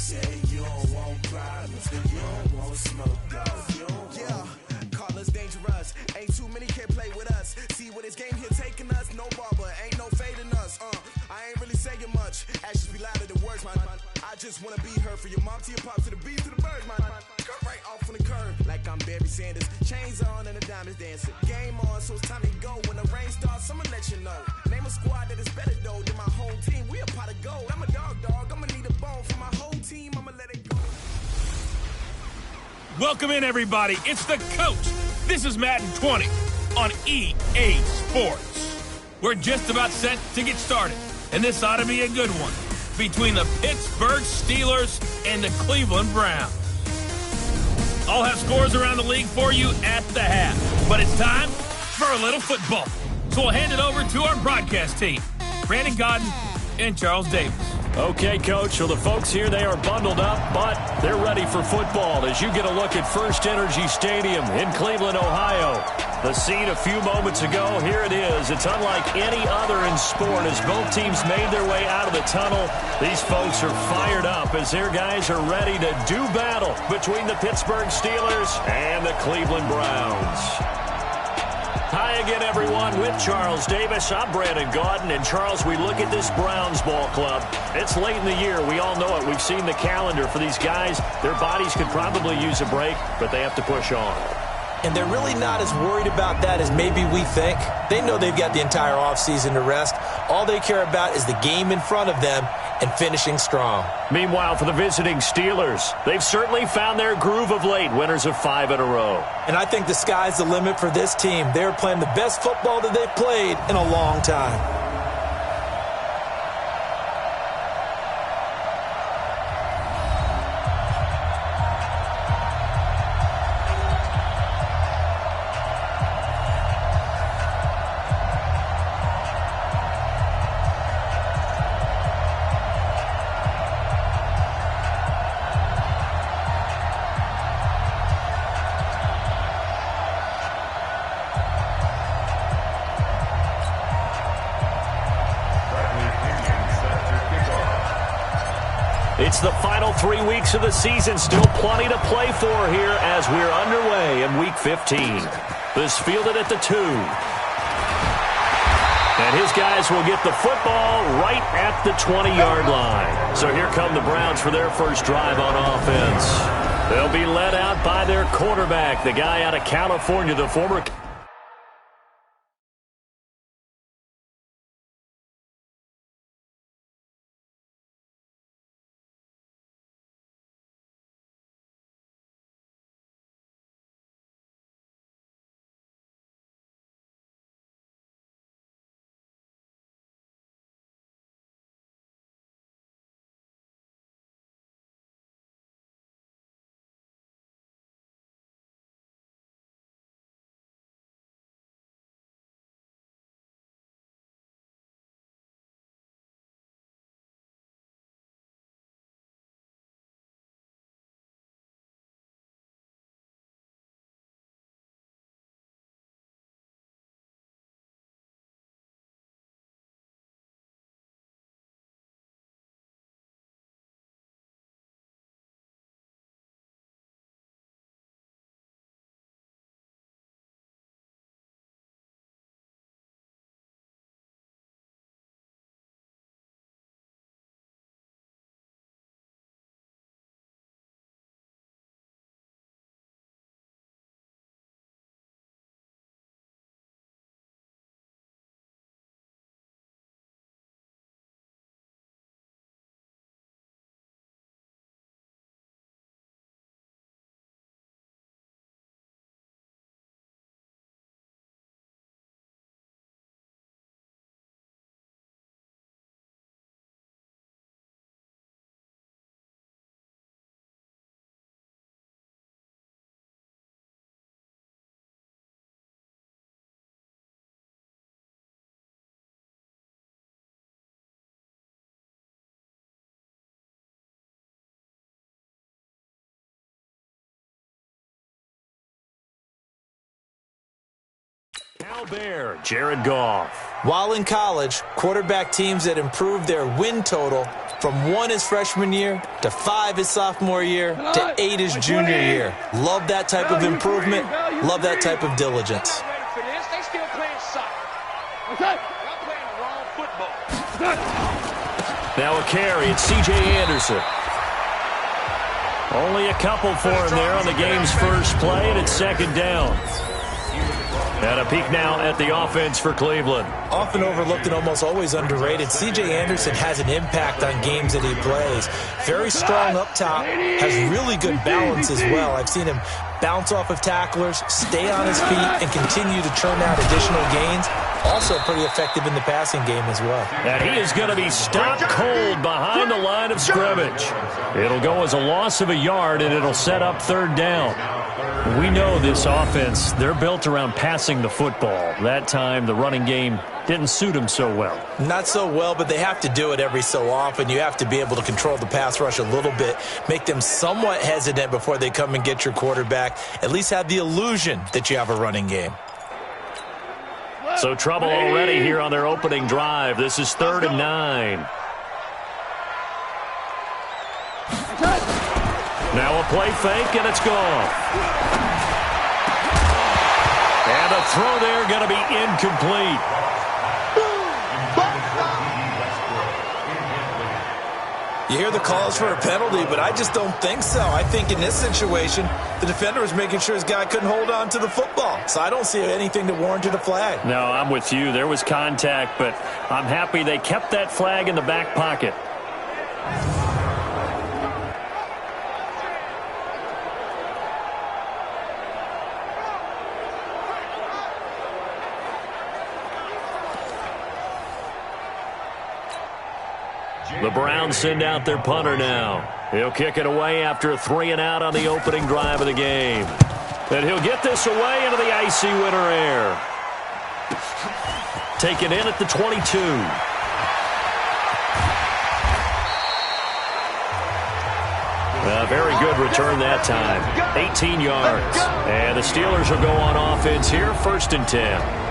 say you don't want problems, you don't want smoke, though. Yeah, call us dangerous. Ain't too many can play with us. See where this game here taking us. No barber, ain't no fading us. I ain't really saying much. Actions be louder than words, man. I just wanna be heard from your mom to your pop to the beat to the birds, man. Cut right off on the curb, like I'm Barry Sanders. Chains on and the diamonds dancing. Game on, so it's time to go. When the rain starts, I'ma let you know. Name a squad that is better though than my whole team. We a pot of gold. I'm a dog. I'ma need a bone for my whole team. I'ma let it go. Welcome in, everybody. It's the coach. This is Madden 20 on EA Sports. We're just about set to get started, and this ought to be a good one between the Pittsburgh Steelers and the Cleveland Browns. I'll have scores around the league for you at the half, but it's time for a little football. So we'll hand it over to our broadcast team, Brandon Godden and Charles Davis. Okay, Coach, so the folks here, they are bundled up, but they're ready for football as you get a look at First Energy Stadium in Cleveland, Ohio. The scene a few moments ago, here it is. It's unlike any other in sport as both teams made their way out of the tunnel. These folks are fired up as their guys are ready to do battle between the Pittsburgh Steelers and the Cleveland Browns. Hi again, everyone, with Charles Davis. I'm Brandon Gaudin. And, Charles, we look at this Browns ball club. It's late in the year. We all know it. We've seen the calendar for these guys. Their bodies could probably use a break, but they have to push on. And they're really not as worried about that as maybe we think. They know they've got the entire offseason to rest. All they care about is the game in front of them and finishing strong. Meanwhile, for the visiting Steelers, they've certainly found their groove of late, winners of 5 in a row. And I think the sky's the limit for this team. They're playing the best football that they've played in a long time. It's the final 3 weeks of the season. Still plenty to play for here as we're underway in Week 15. This fielded at the 2. And his guys will get the football right at the 20-yard line. So here come the Browns for their first drive on offense. They'll be led out by their quarterback, the guy out of California, the former... Al Jared Goff. While in college, quarterback teams that improve their win total from 1 his freshman year to 5 his sophomore year to 8 his junior year. Love that type of improvement. Love that type of diligence. They still playing soccer. Y'all playing the wrong football. Now a carry, it's C.J. Anderson. Only a couple for him there on the game's first play, and it's second down. And a peek now at the offense for Cleveland. Often overlooked and almost always underrated, C.J. Anderson has an impact on games that he plays. Very strong up top, has really good balance as well. I've seen him bounce off of tacklers, stay on his feet, and continue to churn out additional gains. Also pretty effective in the passing game as well. And he is going to be stopped cold behind the line of scrimmage. It'll go as a loss of a yard, and it'll set up third down. We know this offense, they're built around passing the football. That time, the running game didn't suit him so well. Not so well, but they have to do it every so often. You have to be able to control the pass rush a little bit, make them somewhat hesitant before they come and get your quarterback. At least have the illusion that you have a running game. So trouble already here on their opening drive. This is 3rd and 9. Now a play fake, and it's gone. And a throw there going to be incomplete. You hear the calls for a penalty, but I just don't think so. I think in this situation, the defender was making sure his guy couldn't hold on to the football. So I don't see anything that warranted a flag. No, I'm with you. There was contact, but I'm happy they kept that flag in the back pocket. The Browns send out their punter now. He'll kick it away after a 3-and-out on the opening drive of the game. And he'll get this away into the icy winter air. Taken in at the 22. A very good return that time. 18 yards. And the Steelers will go on offense here, 1st and 10.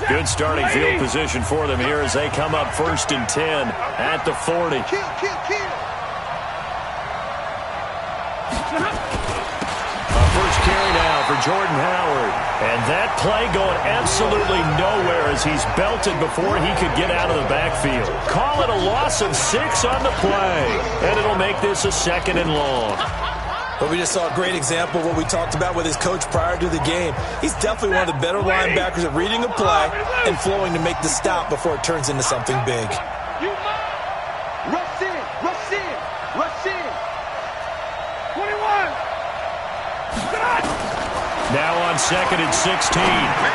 Good starting field position for them here as they come up 1st and 10 at the 40. Kill. A first carry now for Jordan Howard. And that play going absolutely nowhere as he's belted before he could get out of the backfield. Call it a loss of 6 on the play. And it'll make this a 2nd and long. But we just saw a great example of what we talked about with his coach prior to the game. He's definitely one of the better linebackers at reading a play and flowing to make the stop before it turns into something big. Rush in. 21. Now on 2nd and 16.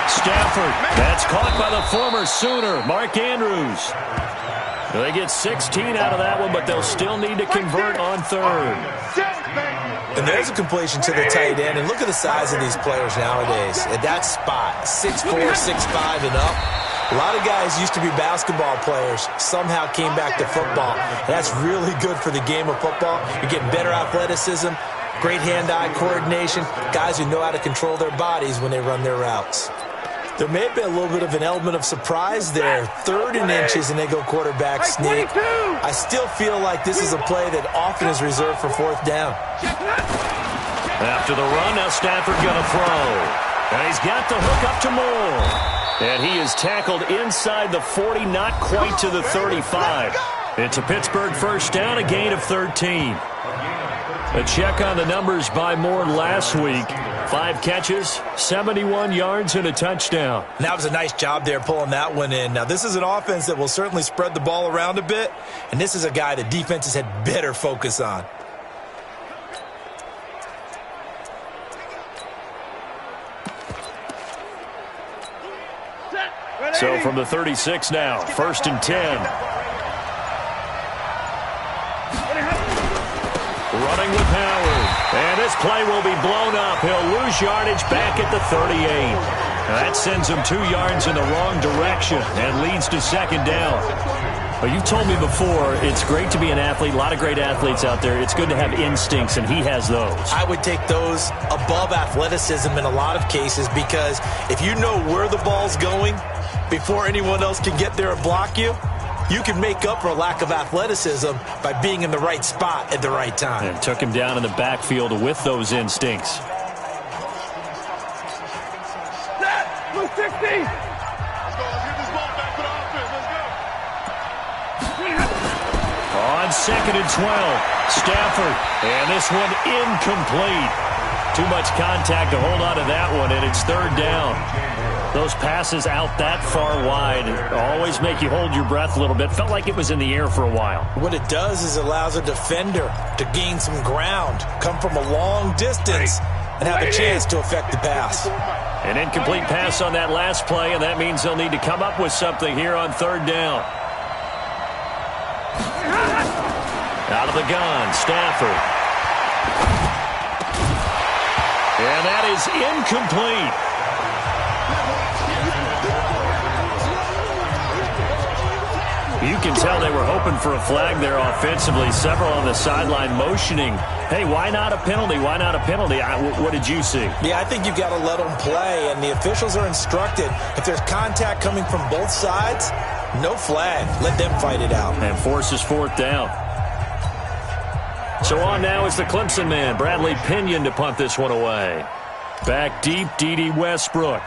Stafford. That's caught by the former Sooner, Mark Andrews. They get 16 out of that one, but they'll still need to convert on 3rd. And there's a completion to the tight end. And look at the size of these players nowadays. At that spot, 6'4", 6'5", and up. A lot of guys used to be basketball players, somehow came back to football. And that's really good for the game of football. You're getting better athleticism, great hand-eye coordination, guys who know how to control their bodies when they run their routes. There may have been a little bit of an element of surprise there. 3rd and inches, and they go quarterback sneak. I still feel like this is a play that often is reserved for 4th down. After the run, now Stafford going to throw. And he's got the hook up to Moore. And he is tackled inside the 40, not quite to the 35. It's a Pittsburgh first down, a gain of 13. A check on the numbers by Moore last week. 5 catches, 71 yards, and a touchdown. And that was a nice job there pulling that one in. Now, this is an offense that will certainly spread the ball around a bit, and this is a guy that defenses had better focus on. So from the 36 now, 1st and 10. Running with Howard. And this play will be blown up. He'll lose yardage back at the 38. Now that sends him 2 yards in the wrong direction and leads to second down. Well, you've told me before, it's great to be an athlete. A lot of great athletes out there. It's good to have instincts, and he has those. I would take those above athleticism in a lot of cases, because if you know where the ball's going before anyone else can get there and block you, you can make up for a lack of athleticism by being in the right spot at the right time. And took him down in the backfield with those instincts. Blue 60. Let's get this ball back for the offense. Let's go. On 2nd and 12, Stafford. And this one incomplete. Too much contact to hold on to that one, and it's 3rd down. Those passes out that far wide always make you hold your breath a little bit. Felt like it was in the air for a while. What it does is it allows a defender to gain some ground, come from a long distance, and have a chance to affect the pass. An incomplete pass on that last play, and that means they'll need to come up with something here on 3rd down. Out of the gun, Stafford. And that is incomplete. You can tell they were hoping for a flag there offensively. Several on the sideline motioning, hey, why not a penalty? Why not a penalty? What did you see? Yeah, I think you've got to let them play, and the officials are instructed, if there's contact coming from both sides, no flag. Let them fight it out. And forces 4th down. So on now is the Clemson man, Bradley Pinion, to punt this one away. Back deep, D.D. Westbrook.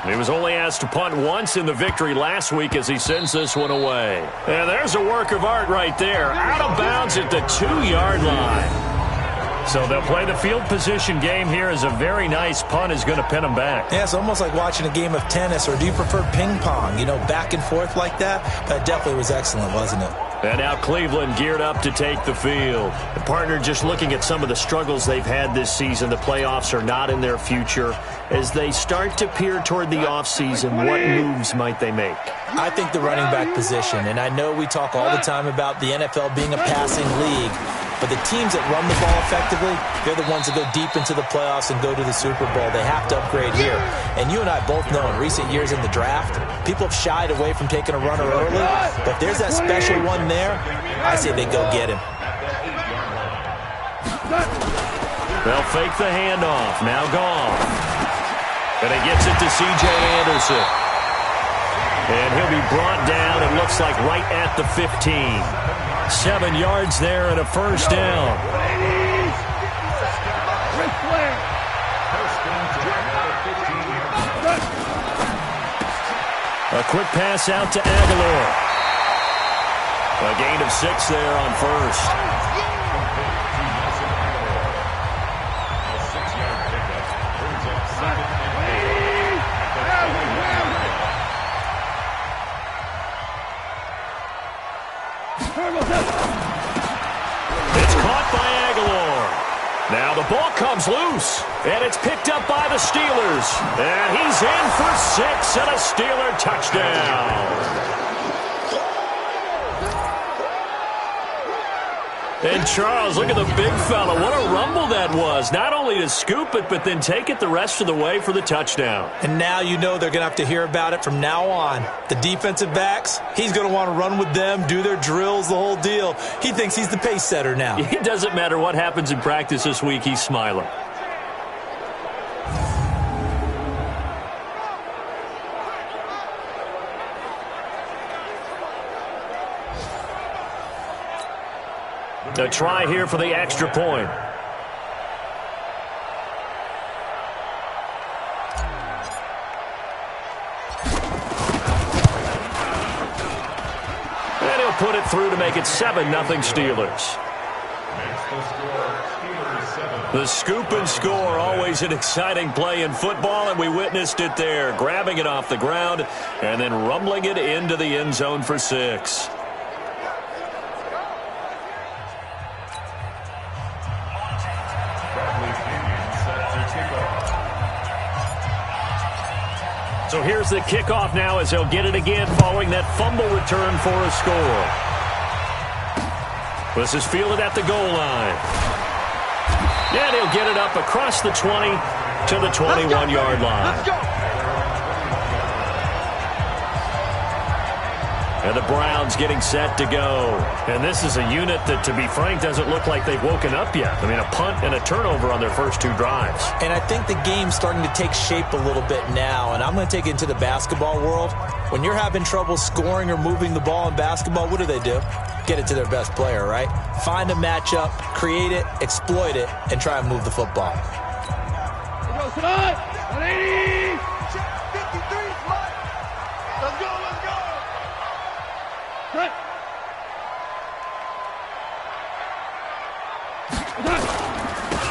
He was only asked to punt once in the victory last week as he sends this one away. And there's a work of art right there. Out of bounds at the 2-yard line. So they'll play the field position game here as a very nice punt is going to pin them back. Yeah, it's almost like watching a game of tennis, or do you prefer ping pong? You know, back and forth like that? That definitely was excellent, wasn't it? And now Cleveland geared up to take the field. The partner, just looking at some of the struggles they've had this season, the playoffs are not in their future. As they start to peer toward the offseason, what moves might they make? I think the running back position, and I know we talk all the time about the NFL being a passing league, but the teams that run the ball effectively, they're the ones that go deep into the playoffs and go to the Super Bowl. They have to upgrade here. And you and I both know in recent years in the draft, people have shied away from taking a runner early. But if there's that special one there, I say they go get him. They'll fake the handoff. Now gone. And he gets it to C.J. Anderson. And he'll be brought down, it looks like, right at the 15. 7 yards there and a 1st down. A quick pass out to Aguilar. A gain of 6 there on 1st. It's caught by Aguilar. Now the ball comes loose, and it's picked up by the Steelers. And he's in for 6 and a Steeler touchdown. And Charles, look at the big fella. What a rumble that was. Not only to scoop it, but then take it the rest of the way for the touchdown. And now you know they're going to have to hear about it from now on. The defensive backs, he's going to want to run with them, do their drills, the whole deal. He thinks he's the pace setter now. It doesn't matter what happens in practice this week, he's smiling. A try here for the extra point. And he'll put it through to make it 7-0 Steelers. The scoop and score, always an exciting play in football, and we witnessed it there. Grabbing it off the ground and then rumbling it into the end zone for 6. So here's the kickoff now as they'll get it again following that fumble return for a score. This is fielded at the goal line. And he'll get it up across the 20 to the 21-yard line. Let's go. And the Browns getting set to go. And this is a unit that, to be frank, doesn't look like they've woken up yet. I mean, a punt and a turnover on their first 2 drives. And I think the game's starting to take shape a little bit now. And I'm going to take it into the basketball world. When you're having trouble scoring or moving the ball in basketball, what do? Get it to their best player, right? Find a matchup, create it, exploit it, and try and move the football. Let's go, son. 180. 53, smart. Let's go, let's go. Cut.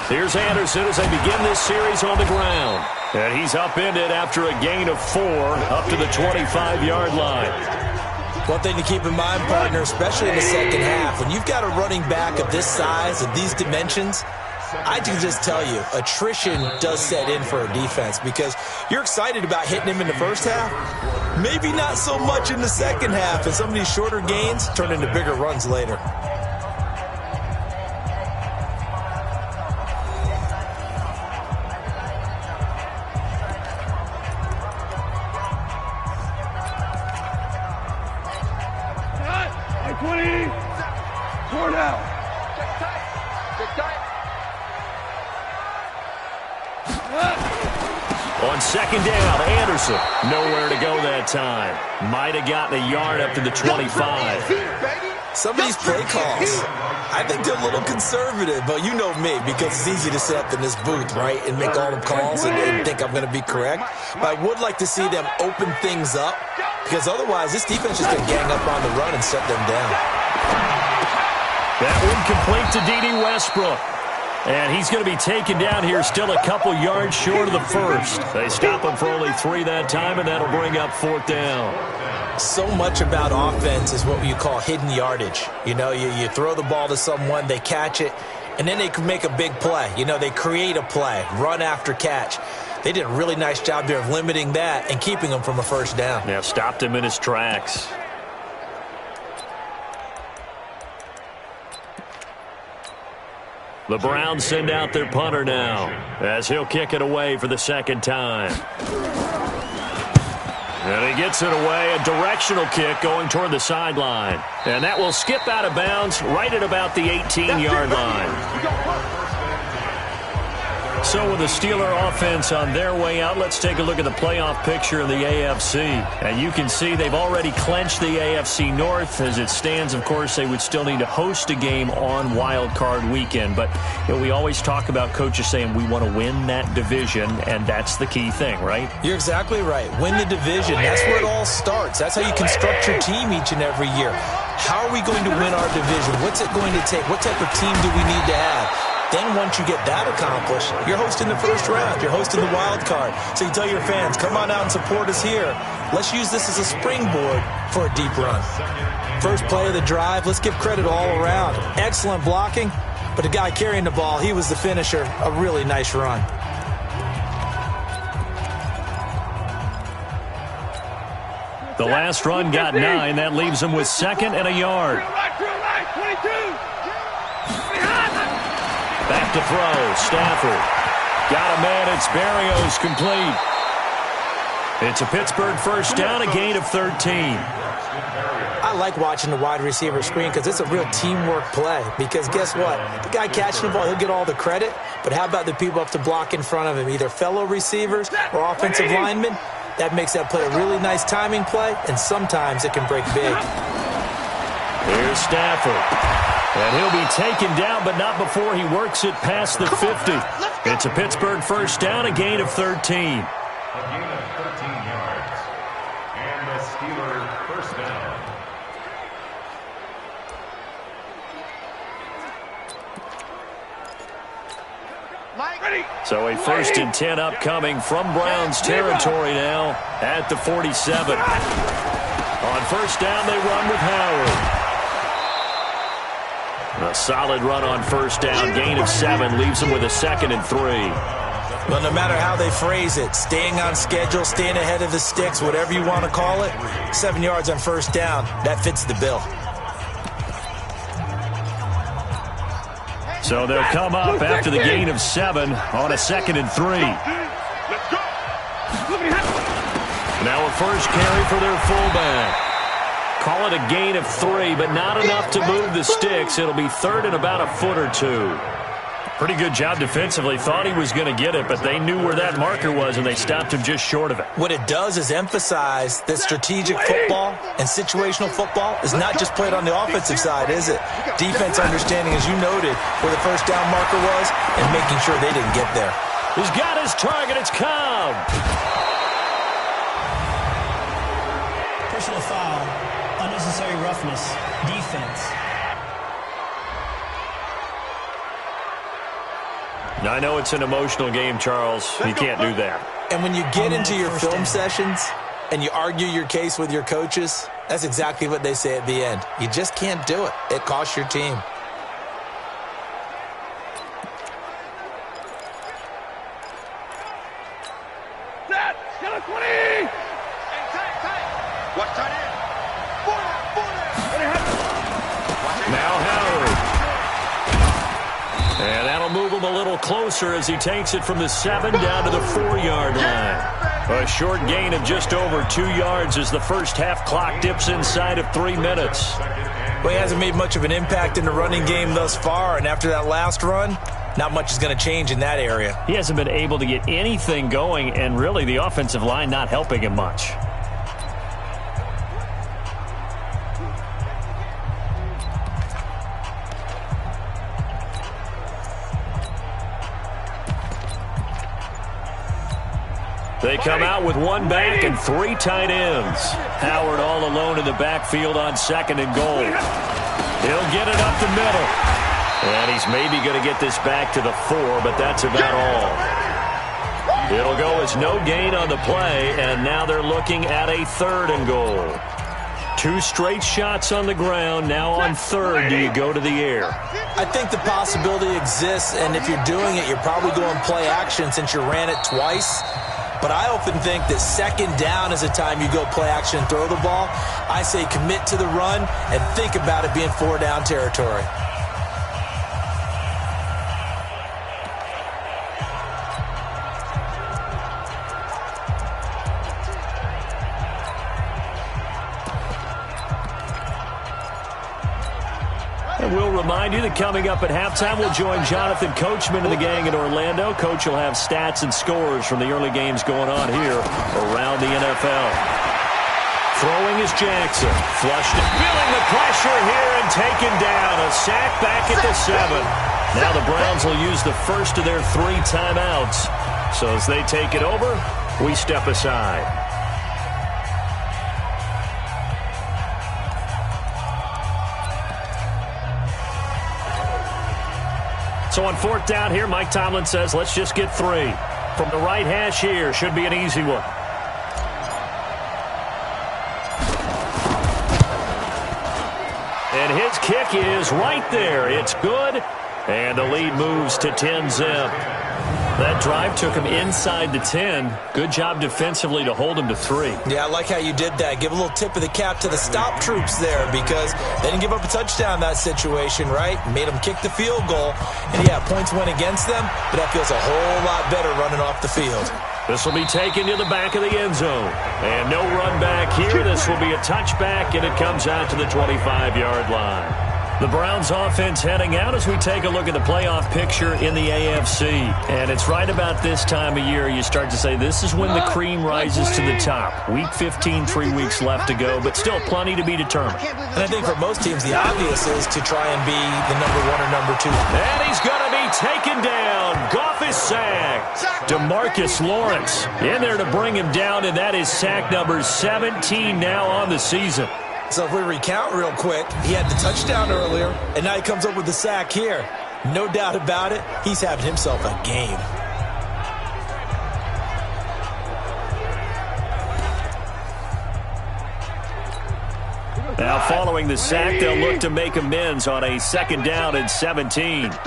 Here's Anderson as they begin this series on the ground. And he's upended after a gain of 4 up to the 25-yard line. One thing to keep in mind, partner, especially in the second half, when you've got a running back of this size, of these dimensions, I can just tell you, attrition does set in for a defense because you're excited about hitting him in the first half, maybe not so much in the second half, and some of these shorter gains turn into bigger runs later. On second down, Anderson. Nowhere to go that time. Might have gotten a yard up to the 25. Some of these play calls, I think they're a little conservative, but you know me, because it's easy to sit up in this booth, right, and make all the calls and think I'm going to be correct. But I would like to see them open things up, because otherwise this defense is going to gang up on the run and shut them down. That one complete to D.D. Westbrook. And he's going to be taken down here still a couple yards short of the first. They stop him for only 3 that time, and that'll bring up 4th down. So much about offense is what you call hidden yardage. You know, you throw the ball to someone, they catch it, and then they can make a big play. You know, they create a play, run after catch. They did a really nice job there of limiting that and keeping him from a first down. Yeah, stopped him in his tracks. The Browns send out their punter now as he'll kick it away for the second time. And he gets it away, a directional kick going toward the sideline. And that will skip out of bounds right at about the 18-yard line. So with the Steeler offense on their way out, let's take a look at the playoff picture in the AFC. And you can see they've already clinched the AFC North. As it stands, of course, they would still need to host a game on Wild Card Weekend. But you know, we always talk about coaches saying we want to win that division, and that's the key thing, right? You're exactly right. Win the division. That's where it all starts. That's how you construct your team each and every year. How are we going to win our division? What's it going to take? What type of team do we need to have? Then once you get that accomplished, you're hosting the first round. You're hosting the wild card. So you tell your fans, come on out and support us here. Let's use this as a springboard for a deep run. First play of the drive, let's give credit all around. Excellent blocking, but the guy carrying the ball, he was the finisher. A really nice run. The last run got 9. That leaves him with 2nd and a yard. Back to throw. Stafford. Got a man. It's Berrios complete. It's a Pittsburgh first down, a gain of 13. I like watching the wide receiver screen because it's a real teamwork play. Because guess what? The guy catching the ball, he'll get all the credit. But how about the people up to block in front of him, either fellow receivers or offensive linemen? That makes that play a really nice timing play, and sometimes it can break big. Here's Stafford. And he'll be taken down, but not before he works it past the 50. It's a Pittsburgh first down, a gain of 13. A gain of 13 yards. And the Steelers first down. So a 1st and 10 upcoming from Browns territory now at the 47. On first down, they run with Howard. A solid run on first down. Gain of 7 leaves them with a 2nd and 3. Well, no matter how they phrase it, staying on schedule, staying ahead of the sticks, whatever you want to call it, 7 yards on first down, that fits the bill. So they'll come up after the gain of 7 on a 2nd and 3. Let's go. Now a first carry for their fullback. Call it a gain of 3, but not enough to move the sticks. It'll be 3rd and about a foot or 2. Pretty good job defensively. Thought he was going to get it, but they knew where that marker was, and they stopped him just short of it. What it does is emphasize that strategic football and situational football is not just played on the offensive side, is it? Defense understanding, as you noted, where the first down marker was and making sure they didn't get there. He's got his target. It's Cobb. Personal foul. Unnecessary roughness. Defense. Now, I know it's an emotional game, Charles. You can't do that. And when you get into your film sessions and you argue your case with your coaches, that's exactly what they say at the end. You just can't do it. It costs your team. Set. Still at 20. Hey, tight. Watch tight end. 40. Now Howard. And that'll move him a little closer as he takes it from the 7 down to the 4-yard line. A short gain of just over 2 yards as the first half clock dips inside of 3 minutes. Well, he hasn't made much of an impact in the running game thus far, and after that last run, not much is going to change in that area. He hasn't been able to get anything going, and really the offensive line not helping him much. They come out with 1 back and 3 tight ends. Howard all alone in the backfield on 2nd and goal. He'll get it up the middle. And he's maybe going to get this back to the 4, but that's about all. It'll go as no gain on the play, and now they're looking at a 3rd and goal. 2 straight shots on the ground. Now on 3rd, do you go to the air? I think the possibility exists, and if you're doing it, you're probably going play action since you ran it twice. But I often think that 2nd down is a time you go play action and throw the ball. I say commit to the run and think about it being 4-down territory. And we'll remind you that coming up at halftime, we'll join Jonathan Coachman and the gang in Orlando. Coach will have stats and scores from the early games going on here around the NFL. Throwing is Jackson. Flushed it. Feeling the pressure here and taken down. A sack back at the 7. Now the Browns will use the first of their 3 timeouts. So as they take it over, we step aside. So on 4th down here, Mike Tomlin says, let's just get 3. From the right hash here, should be an easy one. And his kick is right there. It's good. And the lead moves to 10-zip. That drive took him inside the 10. Good job defensively to hold him to 3. Yeah, I like how you did that. Give a little tip of the cap to the stop troops there because they didn't give up a touchdown in that situation, right? Made them kick the field goal. And, yeah, points went against them, but that feels a whole lot better running off the field. This will be taken to the back of the end zone. And no run back here. This will be a touchback, and it comes out to the 25-yard line. The Browns offense heading out as we take a look at the playoff picture in the AFC. And it's right about this time of year you start to say this is when the cream rises to the top. Week 15, 3 weeks left to go, but still plenty to be determined. And I think for most teams, the obvious is to try and be the number 1 or number 2. And he's going to be taken down. Goff is sacked. DeMarcus Lawrence in there to bring him down, and that is sack number 17 now on the season. So if we recount real quick, he had the touchdown earlier, and now he comes up with the sack here. No doubt about it, he's having himself a game. Now following the sack, they'll look to make amends on a 2nd down and 17. 53.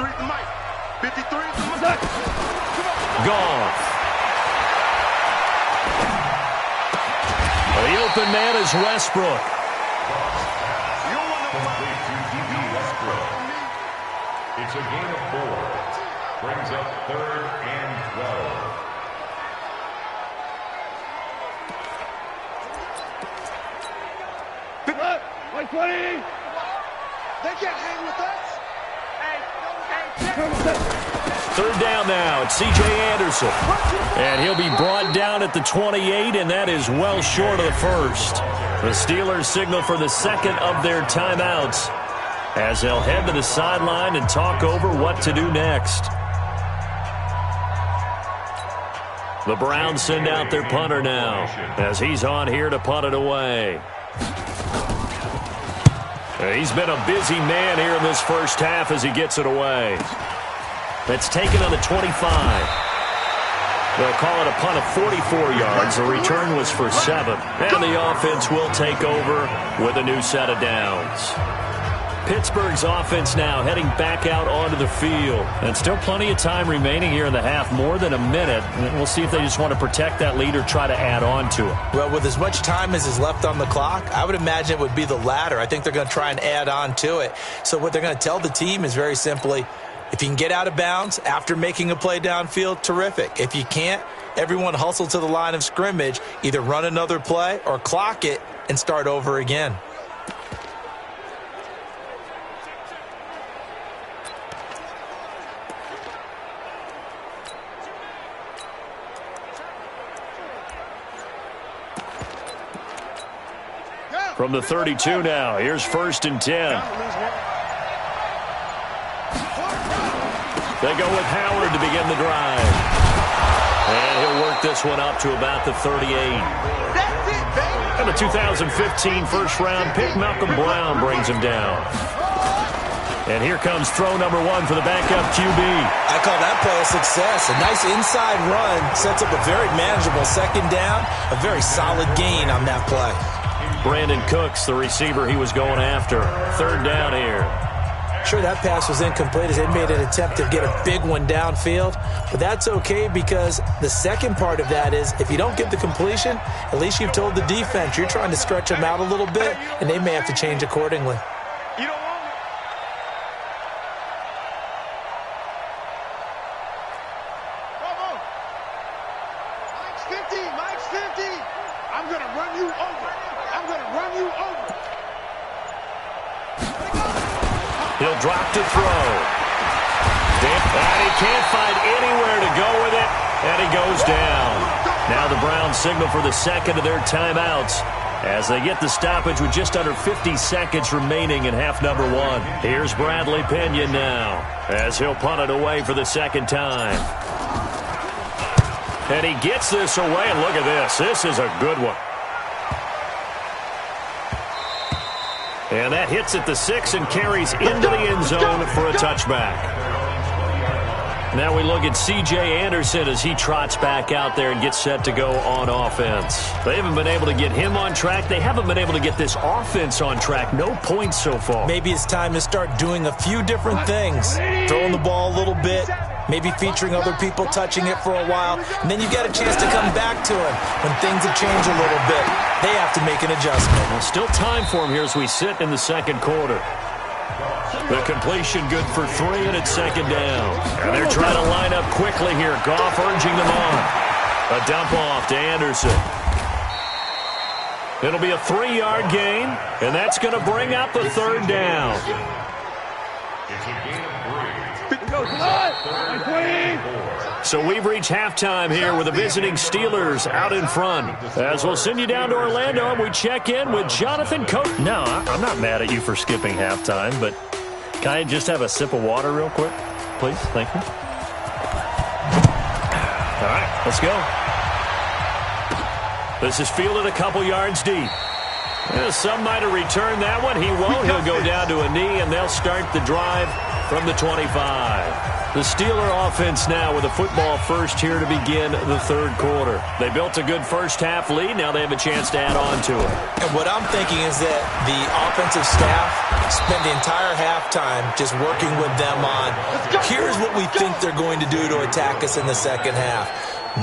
Goff. The open man is Westbrook. It's a gain of 4. Brings up 3rd and 12. Like 20. They can't hang with us. 3rd down now. It's C.J. Anderson. And he'll be brought down at the 28, and that is well short of the first. The Steelers signal for the second of their timeouts as they'll head to the sideline and talk over what to do next. The Browns send out their punter now as he's on here to punt it away. He's been a busy man here in this first half as he gets it away. It's taken on the 25. They'll call it a punt of 44 yards. The return was for 7. And the offense will take over with a new set of downs. Pittsburgh's offense now heading back out onto the field. And still plenty of time remaining here in the half, more than a minute. And we'll see if they just want to protect that lead or try to add on to it. Well, with as much time as is left on the clock, I would imagine it would be the latter. I think they're going to try and add on to it. So what they're going to tell the team is very simply, if you can get out of bounds after making a play downfield, terrific. If you can't, everyone hustle to the line of scrimmage, either run another play or clock it and start over again. From the 32 now, here's 1st and 10. They go with Howard to begin the drive. And he'll work this one up to about the 38. And the 2015 first-round pick, Malcolm Brown, brings him down. And here comes throw number 1 for the backup QB. I call that play a success. A nice inside run sets up a very manageable 2nd down, a very solid gain on that play. Brandon Cooks, the receiver he was going after. 3rd down here. Sure, that pass was incomplete as they made an attempt to get a big one downfield, but that's okay because the second part of that is if you don't get the completion, at least you've told the defense you're trying to stretch them out a little bit, and they may have to change accordingly. You don't want me. Bravo. Mike's 50. I'm going to run you over. He'll drop to throw. And he can't find anywhere to go with it, and he goes down. Now the Browns signal for the second of their timeouts as they get the stoppage with just under 50 seconds remaining in half number 1. Here's Bradley Pinion now as he'll punt it away for the second time. And he gets this away, and look at this. This is a good one. And that hits at the 6 and carries into the end zone for a touchback. Now we look at C.J. Anderson as he trots back out there and gets set to go on offense. They haven't been able to get him on track. They haven't been able to get this offense on track. No points so far. Maybe it's time to start doing a few different things. Throwing the ball a little bit, maybe featuring other people touching it for a while, and then you get a chance to come back to it when things have changed a little bit. They have to make an adjustment. Well, still time for him here as we sit in the second quarter. The completion good for 3, and it's 2nd down. And they're trying to line up quickly here. Goff urging them on. A dump off to Anderson. It'll be a 3-yard gain, and that's going to bring up a 3rd down. It's a gain of 3. So we've reached halftime here with the visiting Steelers out in front. As we'll send you down to Orlando, and we check in with Jonathan Coates. No, I'm not mad at you for skipping halftime, but can I just have a sip of water real quick, please? Thank you. All right, let's go. This is fielded a couple yards deep. Some might have returned that one. He won't. He'll go down to a knee, and they'll start the drive from the 25. The Steeler offense now with a football first here to begin the 3rd quarter. They built a good first half lead. Now they have a chance to add on to it. And what I'm thinking is that the offensive staff spent the entire halftime just working with them on, here's what we think they're going to do to attack us in the second half.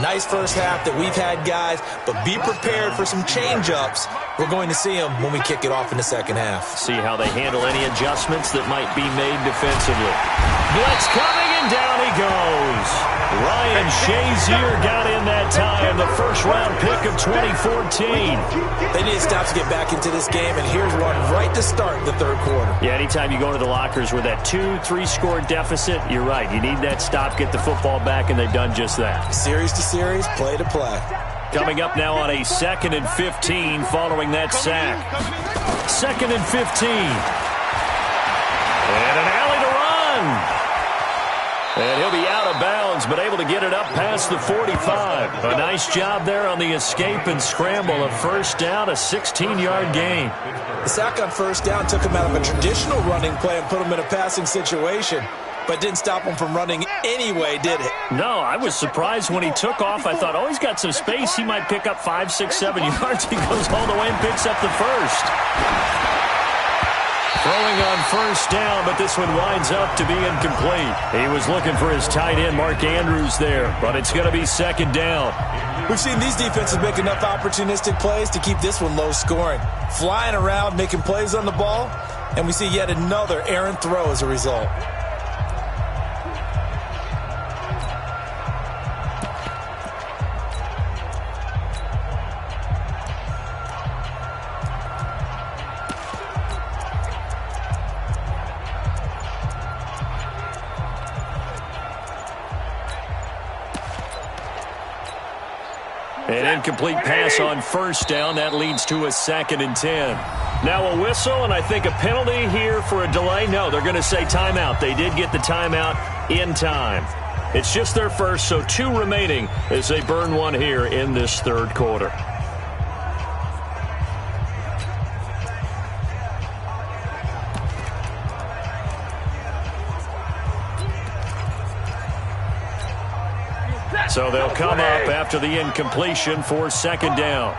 Nice first half that we've had, guys, but be prepared for some change-ups. We're going to see them when we kick it off in the second half. See how they handle any adjustments that might be made defensively. Blitz coming, and down he goes. Ryan Shazier got in that time, the first-round pick of 2014. They need to stop to get back into this game, and here's one right to start the third quarter. Yeah, anytime you go to the lockers with that 2-3-score deficit, you're right. You need that stop, get the football back, and they've done just that. Series to series, play to play. Coming up now on a 2nd and 15 following that sack. 2nd and 15. And an alley to run. And he'll be out of bounds, but able to get it up past the 45. A nice job there on the escape and scramble. A first down, a 16-yard gain. The sack on first down took him out of a traditional running play and put him in a passing situation, but didn't stop him from running anyway, did it? No, I was surprised when he took off. I thought, oh, he's got some space. He might pick up 5, 6, 7 yards. He goes all the way and picks up the first. Throwing on first down, but this one winds up to be incomplete. He was looking for his tight end, Mark Andrews, there, but it's going to be 2nd down. We've seen these defenses make enough opportunistic plays to keep this one low scoring. Flying around, making plays on the ball, and we see yet another errant throw as a result. An incomplete pass on first down. That leads to a 2nd and 10. Now a whistle, and I think a penalty here for a delay. No, they're going to say timeout. They did get the timeout in time. It's just their first, so 2 remaining as they burn one here in this third quarter. So they'll come up after the incompletion for 2nd down.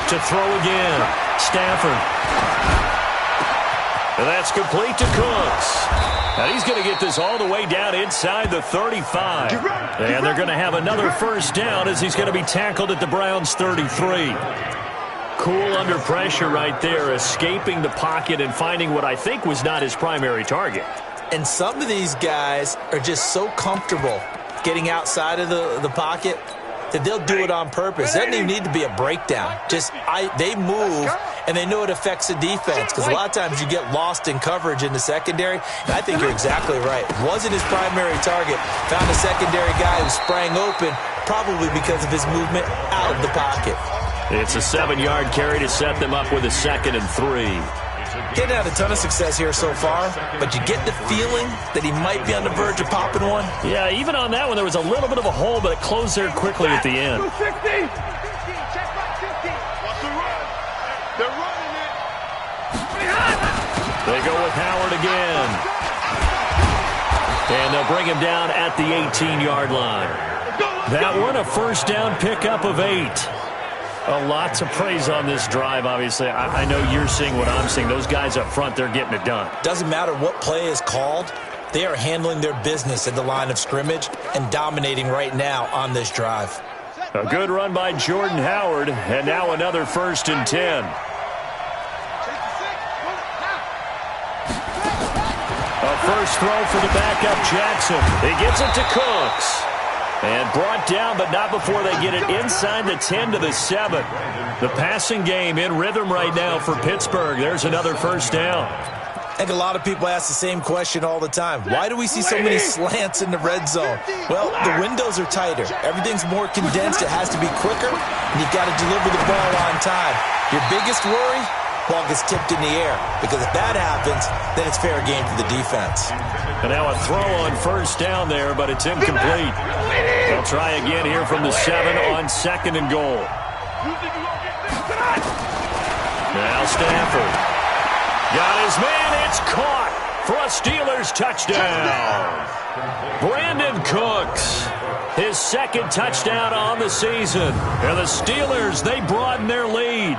To throw again, Stafford. And that's complete to Cooks. And he's going to get this all the way down inside the 35. And they're going to have another first down as he's going to be tackled at the Browns' 33. Cool under pressure right there, escaping the pocket and finding what I think was not his primary target. And some of these guys are just so comfortable getting outside of the pocket that they'll do it on purpose. It doesn't even need to be a breakdown. They move, and they know it affects the defense, because a lot of times you get lost in coverage in the secondary, and I think you're exactly right. Wasn't his primary target. Found a secondary guy who sprang open, probably because of his movement out of the pocket. It's a 7-yard carry to set them up with a 2nd and 3. Getting out a ton of success here so far, but you get the feeling that he might be on the verge of popping one. Yeah, even on that one, there was a little bit of a hole, but it closed there quickly at the end. They go with Howard again. And they'll bring him down at the 18-yard line. That one, a first down pickup of 8. A lot to praise on this drive, obviously. I know you're seeing what I'm seeing. Those guys up front, they're getting it done. Doesn't matter what play is called. They are handling their business at the line of scrimmage and dominating right now on this drive. A good run by Jordan Howard, and now another 1st and 10. A first throw for the backup Jackson. He gets it to Cooks. And brought down, but not before they get it inside the 10 to the 7. The passing game in rhythm right now for Pittsburgh. There's another first down. I think a lot of people ask the same question all the time. Why do we see so many slants in the red zone? Well, the windows are tighter. Everything's more condensed. It has to be quicker, and you've got to deliver the ball on time. Your biggest worry? Ball gets tipped in the air, because if that happens, then it's fair game for the defense. And now a throw on first down there, but it's incomplete. They'll try again here from the 7 on 2nd and goal. Now Stafford. Got his man. It's caught for a Steelers touchdown. Brandon Cooks. His 2nd touchdown on the season. And the Steelers, they broaden their lead.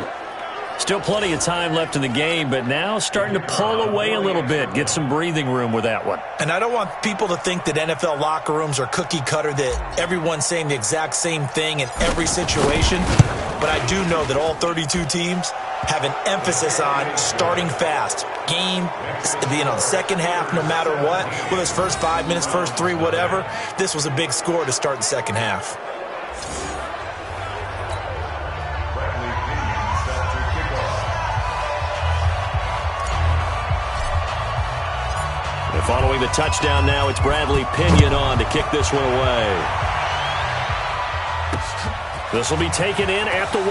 Still plenty of time left in the game, but now starting to pull away a little bit, get some breathing room with that one. And I don't want people to think that NFL locker rooms are cookie cutter, that everyone's saying the exact same thing in every situation. But I do know that all 32 teams have an emphasis on starting fast. Game, the second half, no matter what, whether it's first 5 minutes, first 3, whatever, this was a big score to start the second half. Following the touchdown now, it's Bradley Pinion on to kick this one away. This will be taken in at the 1.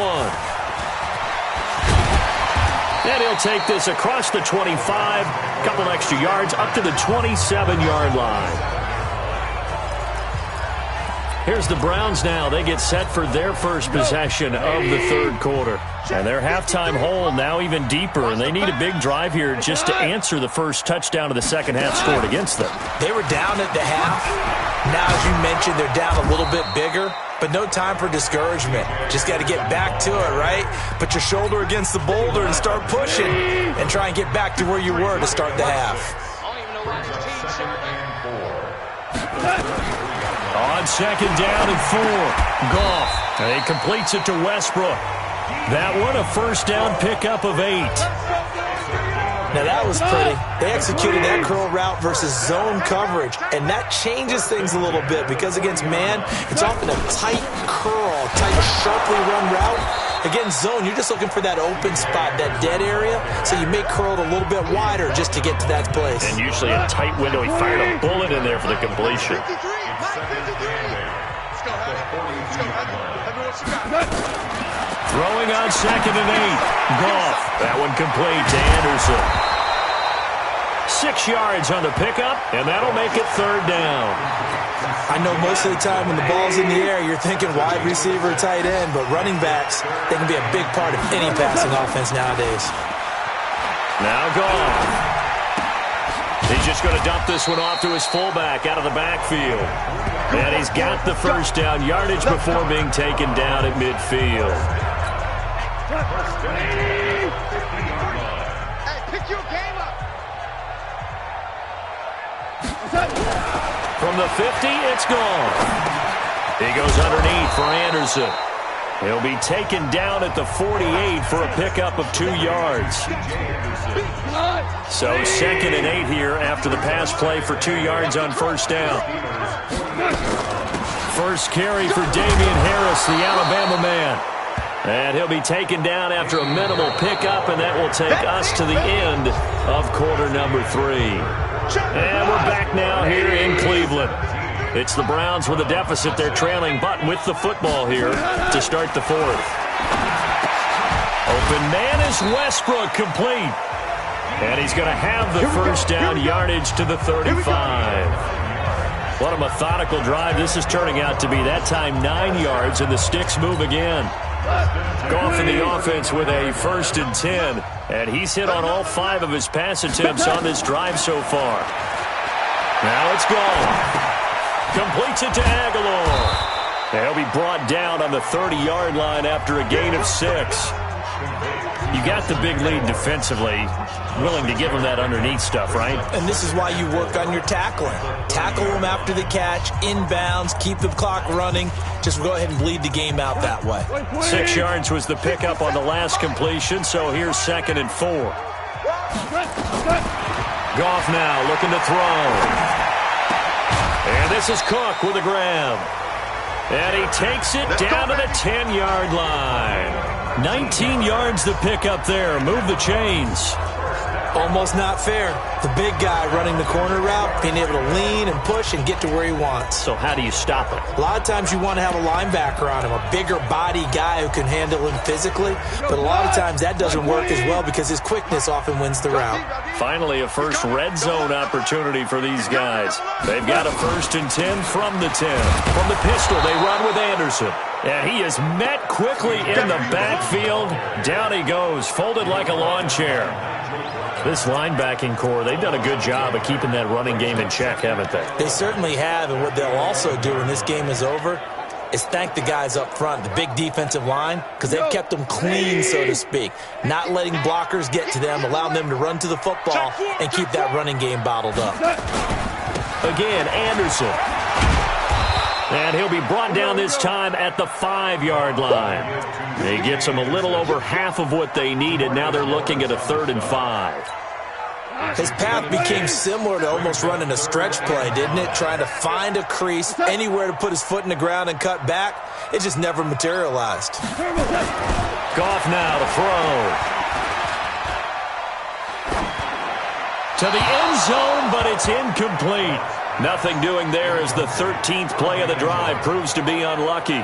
And he'll take this across the 25, couple extra yards up to the 27-yard line. Here's the Browns now. They get set for their first possession of the third quarter. And their halftime hole now even deeper, and they need a big drive here just to answer the first touchdown of the second half scored against them. They were down at the half. Now, as you mentioned, they're down a little bit bigger, but no time for discouragement. Just got to get back to it, right? Put your shoulder against the boulder and start pushing and try and get back to where you were to start the half. On second down and 4, Goff. And he completes it to Westbrook. That one, a first down pickup of 8. Now, that was pretty. They executed that curl route versus zone coverage, and that changes things a little bit because against man, it's often a tight curl, tight, sharply run route. Against zone, you're just looking for that open spot, that dead area, so you may curl it a little bit wider just to get to that place. And usually a tight window. He fired a bullet in there for the completion. Throwing on second and 8. Goff. That one complete to Anderson. 6 yards on the pickup, and that'll make it third down. I know most of the time when the ball's in the air, you're thinking wide receiver, tight end, but running backs, they can be a big part of any passing offense nowadays. Now Goff. He's just going to dump this one off to his fullback out of the backfield. And he's got the first down yardage before being taken down at midfield. Hey, pick your game up. From the 50, it's gone. He goes underneath for Anderson. He'll be taken down at the 48 for a pickup of 2 yards. So second and 8 here after the pass play for 2 yards on first down. First carry for Damian Harris, the Alabama man. And he'll be taken down after a minimal pickup, and that will take us to the end of quarter number 3. And we're back now here in Cleveland. It's the Browns with a deficit. They're trailing, but with the football here to start the 4th. Open man is Westbrook, complete. And he's going to have the first down yardage to the 35. What a methodical drive this is turning out to be. That time 9 yards, and the sticks move again. Goff in the offense with a 1st and 10. And he's hit on all 5 of his pass attempts on this drive so far. Now it's gone. Completes it to Aguilar. He'll be brought down on the 30-yard line after a gain of 6. You got the big lead defensively, willing to give him that underneath stuff, right? And this is why you work on your tackling. Tackle them after the catch, inbounds, keep the clock running. Just go ahead and bleed the game out that way. 6 yards was the pickup on the last completion, so here's 2nd and 4. Goff now looking to throw. And this is Cook with a grab. And he takes it down to the 10-yard line. 19 yards to pick up there. Move the chains. Almost not fair. The big guy running the corner route, being able to lean and push and get to where he wants. So how do you stop it? A lot of times you want to have a linebacker on him, a bigger body guy who can handle him physically. But a lot of times that doesn't work as well because his quickness often wins the route. Finally, a first red zone opportunity for these guys. They've got a 1st and 10 from the 10. From the pistol, they run with Anderson. And he is met quickly in the backfield. Down he goes, folded like a lawn chair. This linebacking core, they've done a good job of keeping that running game in check, haven't they? They certainly have, and what they'll also do when this game is over is thank the guys up front, the big defensive line, because they've kept them clean, so to speak. Not letting blockers get to them, allowing them to run to the football and keep that running game bottled up. Again, Anderson. And he'll be brought down this time at the 5-yard line. He gets them a little over half of what they needed. Now they're looking at a 3rd and 5. His path became similar to almost running a stretch play, didn't it? Trying to find a crease, anywhere to put his foot in the ground and cut back. It just never materialized. Goff now to throw. To the end zone, but it's incomplete. Nothing doing there as the 13th play of the drive proves to be unlucky.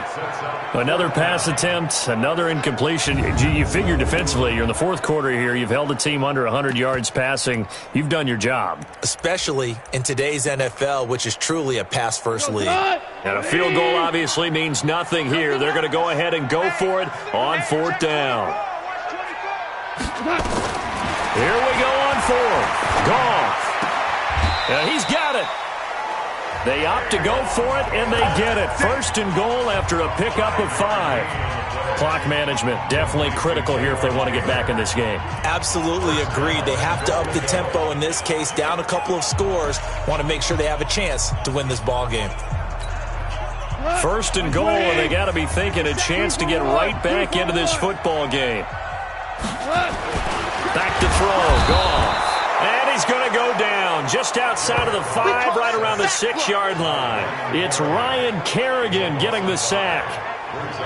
Another pass attempt, another incompletion. You figure defensively, you're in the 4th quarter here. You've held the team under 100 yards passing. You've done your job. Especially in today's NFL, which is truly a pass-first league. And a field goal obviously means nothing here. They're going to go ahead and go for it on 4th down. Here we go on 4th. Goff. And he's got it. They opt to go for it, and they get it. 1st and goal after a pickup of 5. Clock management definitely critical here if they want to get back in this game. Absolutely agreed. They have to up the tempo in this case, down a couple of scores. Want to make sure they have a chance to win this ball game. 1st and goal, and they got to be thinking a chance to get right back into this football game. Back to throw. Goff. And he's going to go down just outside of the 5, right around the 6-yard line. It's Ryan Kerrigan getting the sack.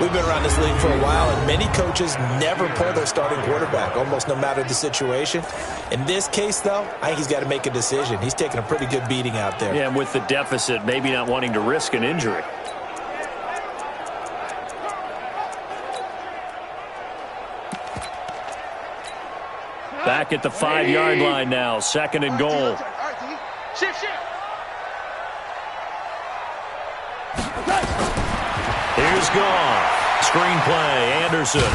We've been around this league for a while, and many coaches never pull their starting quarterback, almost no matter the situation. In this case, though, I think he's got to make a decision. He's taking a pretty good beating out there. Yeah, and with the deficit, maybe not wanting to risk an injury. Back at the 5-yard line now, 2nd and goal. Here's Goff. Screen play, Anderson.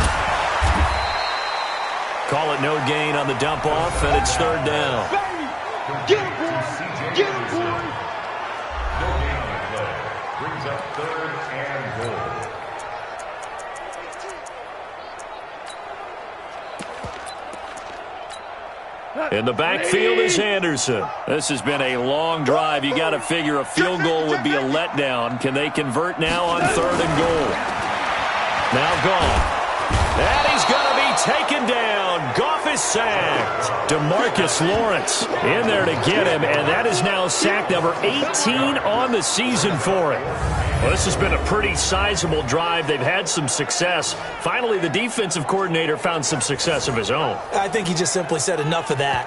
Call it no gain on the dump off, and it's 3rd down. Get him, boy! Get him, boy! No gain on the play. Brings up 3rd and goal. In the backfield is Anderson. This has been a long drive. You got to figure a field goal would be a letdown. Can they convert now on 3rd and goal? Now Goff. And he's going to be taken down. Goff is sacked. DeMarcus Lawrence in there to get him, and that is now sack number 18 on the season for him. Well, this has been a pretty sizable drive. They've had some success. Finally, the defensive coordinator found some success of his own. I think he just simply said enough of that.